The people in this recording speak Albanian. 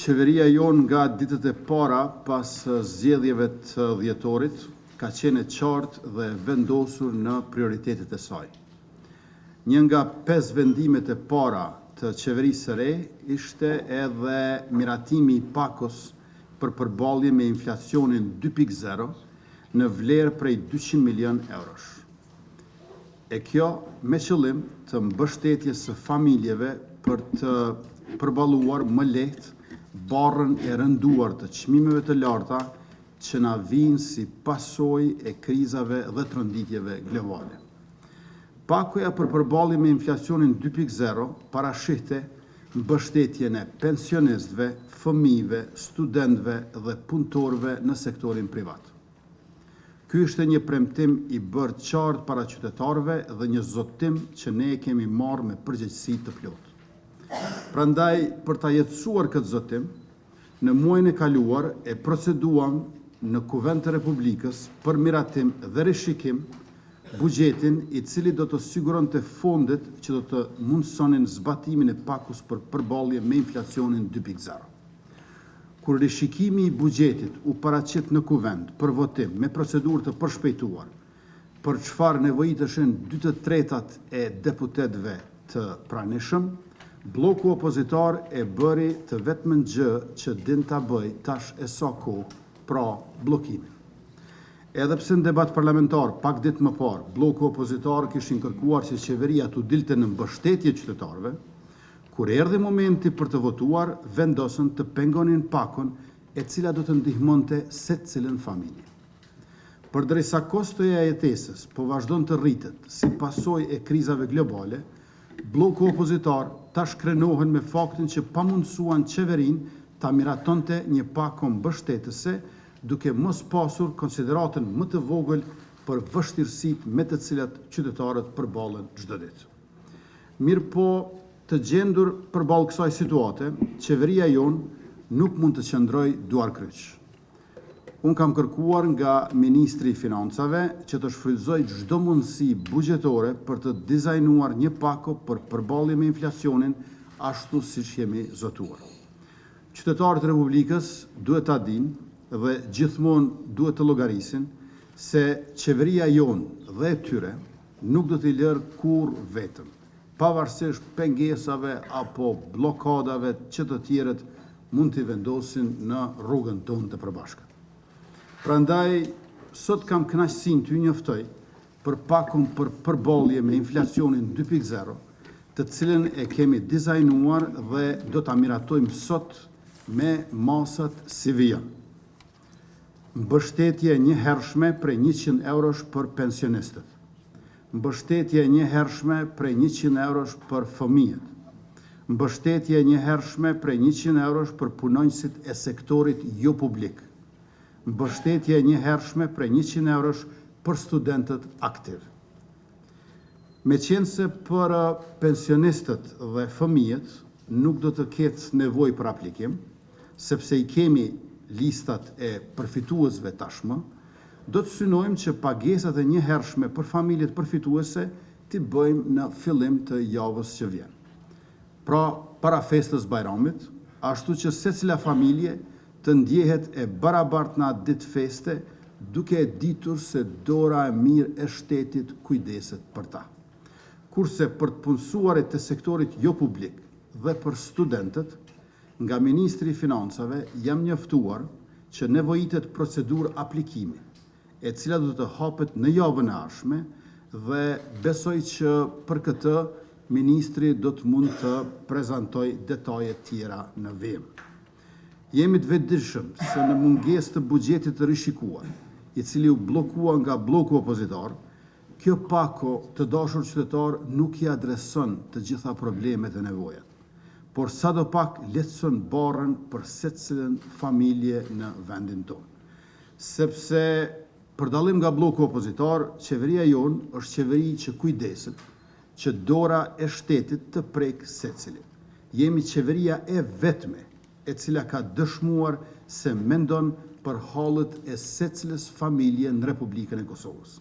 Qeveria jonë nga ditët e para pas zgjedhjeve të dhjetorit ka qenë e qartë dhe vendosur në prioritetet e saj. Një nga 5 vendimet e para të qeverisë së re ishte edhe miratimi i pakos për përballje me inflacionin 2.0 në vlerë prej 200 milion eurosh. E kjo me qëllim të mbështetjes së familjeve për të përballuar më lehtë barrën e rënduar të çmimeve të larta që na vijnë si pasojë e krizave dhe tronditjeve globale. Pakoja për përballje me inflacionin 2.0 parashihte mbështetjen e pensionistëve, fëmijëve, studentëve dhe punëtorëve në sektorin privat. Ky ishte një premtim i bërë qartë para qytetarëve dhe një zotim që ne e kemi marrë me përgjegjësi të plotë. Prandaj, për ta jetësuar këtë zotim, në muajin e kaluar e proceduam në Kuvend të Republikës për miratim dhe rishikim buxhetin i cili do të siguronte fondet që do të mundësonin zbatimin e pakos për përballje me inflacionin 2.0. Kur rishikimi i buxhetit u paraqit në Kuvend për votim me procedurë të përshpejtuar, për çfarë nevojiteshin 2/3 e deputetëve të pranishëm, bloku opozitar e bëri të vetmën gjë që din ta bëj tash e sa kohë, pra bllokimin. Edhe pse në debat parlamentar pak ditë më parë, bloku opozitar kishin kërkuar që qeveria t'u dilte në mbështetje qytetarëve, kur erdhi momenti për të votuar, vendosën të pengonin pakon e cila do të ndihmonte secilën familje. Përderisa kostoja e jetesës po vazhdon të rritet si pasojë e krizave globale, bloku opozitar tash krenohen me faktin që pamundsuan qeverinë ta miratonte një pakon mbështetëse, duke mos pasur konsideratën më të vogël për vështirësitë me të cilat qytetarët përballen çdo ditë. Mirëpo, të gjendur përballë kësaj situate, qeveria jonë nuk mund të qëndrojë duar kryq. Unë kam kërkuar nga Ministri i Financave që të shfrytëzoj çdo mundësi buxhetore për të dizajnuar një pako për përballje me inflacionin ashtu siç jemi zotuar. Qytetarët e Republikës duhet ta dinë dhe gjithmonë duhet të llogarisin se qeveria jonë dhe e tyre nuk do t'i lërë kurrë vetëm, pavarësisht pengesave apo bllokadave që të tjerët mund t'i vendosin në rrugën tonë të përbashkët. Prandaj, sot kam kënaqësinë t'ju njoftoj për pakon për përballje me inflacionin 2.0, të cilën e kemi dizajnuar dhe do ta miratojmë sot me masat si vijën. Mbështetje njëhershme prej 100 eurosh për pensionistët. Mbështetje njëhershme prej 100 eurosh për fëmijët. Mbështetje njëhershme prej 100 eurosh për punonjësit e sektorit jo publik. Mbështetje njëhershme prej 100 eurosh për studentët aktiv. Meqense për pensionistët dhe fëmijët nuk do të ketë nevojë për aplikim, sepse i kemi listat e përfituesve tashmë, do të synojmë që pagesat e njëhershme për familjet përfituese t'i bëjmë në fillim të javës që vjen. Pra, para festës Bajramit, ashtu që secila familje të ndjehet e barabartë në atë ditë feste, duke e ditur se dora e mirë e shtetit kujdeset për ta. Kurse për të punësuarit të sektorit jo publik dhe për studentët, nga Ministri i Financave jam njoftuar që nevojitet procedurë aplikimi, e cila do të hapet në javën e ardhshme dhe besoj që për këtë Ministri do të mund të prezantoj detaje tjera në vim. Jemi të vetëdijshëm se në mungesë të buxhetit të rishikuar, i cili u bllokua nga bloku opozitar, kjo pako të dashur qytetar nuk i adreson të gjitha problemet e nevojat, por sadopak lehtëson barrën për secilën familje në vendin tonë. Sepse, për dallim nga bloku opozitar, qeveria jonë është qeveri që kujdeset që dora e shtetit të prek secilin. Jemi qeveria e vetme e cila ka dëshmuar se mendon për hallet e secilës familje në Republikën e Kosovës.